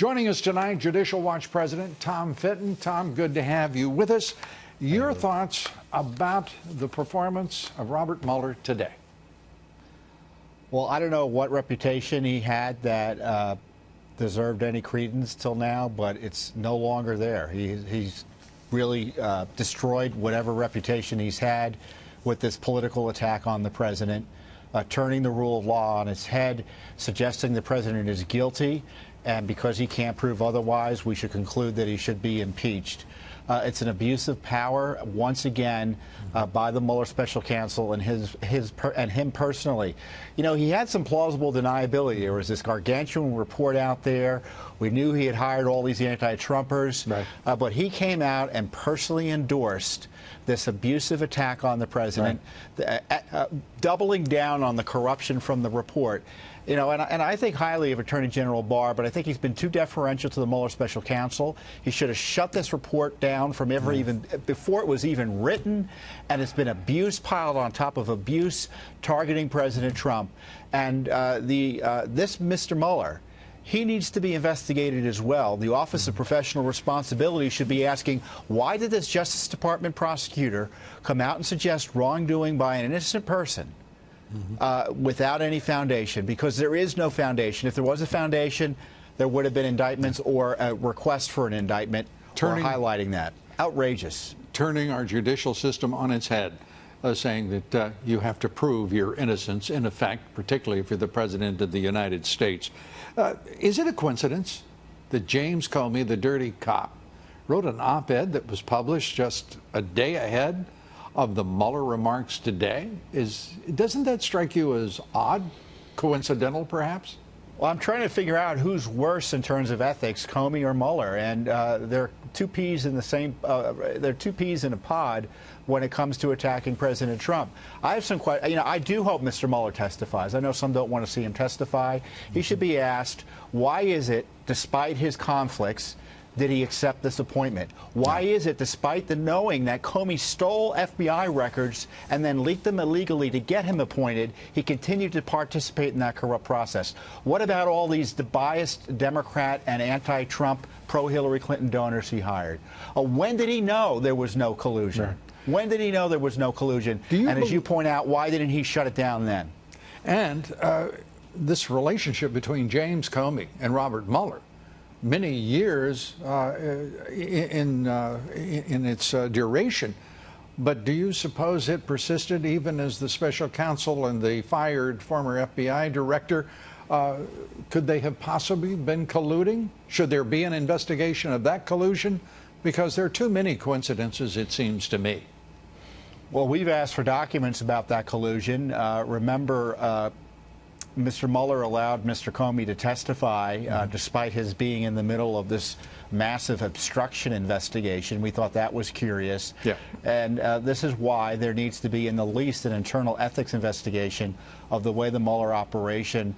Joining us tonight, Judicial Watch President Tom Fitton. Tom, good to have you with us. Your thoughts about the performance of Robert Mueller today? Well, I don't know what reputation he had that deserved any credence till now, but it's no longer there. He's really destroyed whatever reputation he's had with this political attack on the president, turning the rule of law on its head, suggesting the president is guilty, and because he can't prove otherwise, we should conclude that he should be impeached. It's an abuse of power, once again, by the Mueller special counsel and him personally. You know, he had some plausible deniability. There was this gargantuan report out there. We knew he had hired all these anti-Trumpers, right. But he came out and personally endorsed this abusive attack on the president, right. Doubling down on the corruption from the report. You know, and I think highly of Attorney General Barr, but I think he's been too deferential to the Mueller special counsel. He should have shut this report down from even before it was even written, and it's been abuse piled on top of abuse targeting President Trump. And this Mr. Mueller, he needs to be investigated as well. The Office of Professional Responsibility should be asking, why did this Justice Department prosecutor come out and suggest wrongdoing by an innocent person? Without any foundation, because there is no foundation. If there was a foundation, there would have been indictments or a request for an indictment or highlighting that. Outrageous. Turning our judicial system on its head, saying that you have to prove your innocence, in effect, particularly if you're the President of the United States. Is it a coincidence that James Comey, the dirty cop, wrote an op-ed that was published just a day ahead of the Mueller remarks today? Doesn't that strike you as odd, coincidental, perhaps? Well, I'm trying to figure out who's worse in terms of ethics, Comey or Mueller, and they're two peas in the same. They're two peas in a pod when it comes to attacking President Trump. I have some questions. You know, I do hope Mr. Mueller testifies. I know some don't want to see him testify. He should be asked, why is it, despite his conflicts, did he accept this appointment? Why is it, despite the knowing that Comey stole FBI records and then leaked them illegally to get him appointed, he continued to participate in that corrupt process? What about all these biased Democrat and anti-Trump, pro-Hillary Clinton donors he hired? When did he know there was no collusion? Right. When did he know there was no collusion? And as you point out, why didn't he shut it down then? And this relationship between James Comey and Robert Mueller, many years in its duration, but do you suppose it persisted even as the special counsel and the fired former FBI director? Could they have possibly been colluding? Should there be an investigation of that collusion? Because there are too many coincidences, it seems to me. Well, we've asked for documents about that collusion. Remember, Mr. Mueller allowed Mr. Comey to testify despite his being in the middle of this massive obstruction investigation. We thought that was curious. Yeah. And this is why there needs to be, in the least, an internal ethics investigation of the way the Mueller operation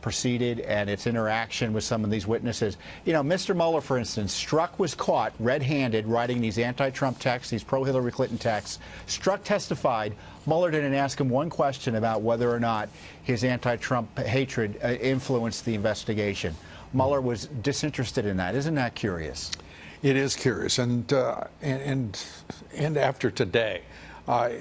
proceeded and its interaction with some of these witnesses. You know, Mr. Mueller, for instance, Strzok was caught red-handed writing these anti-Trump texts, these pro-Hillary Clinton texts. Strzok testified. Mueller didn't ask him one question about whether or not his anti-Trump hatred influenced the investigation. Mueller was disinterested in that. Isn't that curious? It is curious, and after today,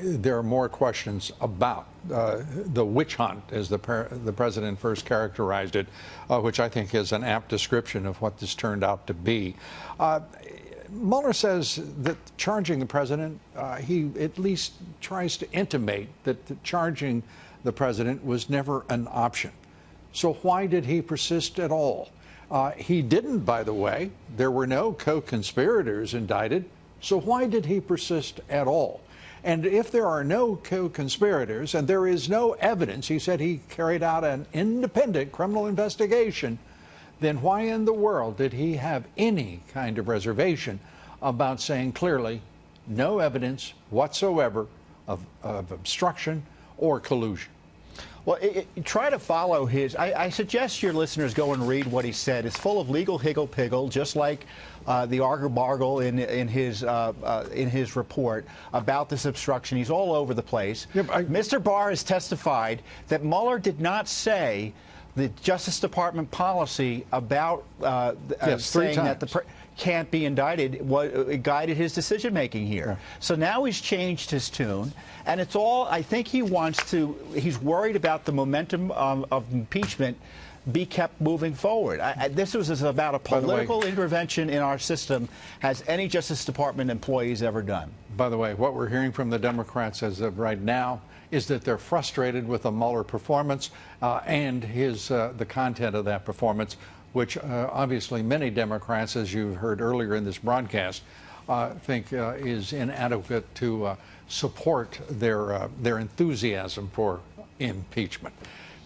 there are more questions about the witch hunt, as the president first characterized it, which I think is an apt description of what this turned out to be. Mueller says that charging the president, he at least tries to intimate that charging the president was never an option. So why did he persist at all? He didn't, by the way. There were no co-conspirators indicted. So why did he persist at all? And if there are no co-conspirators and there is no evidence, he said he carried out an independent criminal investigation, then why in the world did he have any kind of reservation about saying clearly no evidence whatsoever of obstruction or collusion? Well, try to follow his. I suggest your listeners go and read what he said. It's full of legal higgle-piggle, just like the argle-bargle in his report about this obstruction. He's all over the place. Yeah, Mr. Barr has testified that Mueller did not say the Justice Department policy about Yes, saying that the can't be indicted it guided his decision making here. Yeah. So now he's changed his tune, and it's all, I think he's worried about the momentum of impeachment be kept moving forward. This was about a political intervention in our system has any Justice Department employees ever done. By the way, what we're hearing from the Democrats as of right now is that they're frustrated with the Mueller performance and the content of that performance, which obviously many Democrats, as you heard earlier in this broadcast, think is inadequate to support their enthusiasm for impeachment.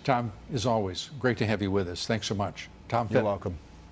Tom, as always, great to have you with us. Thanks so much. Tom Fitton. You're welcome.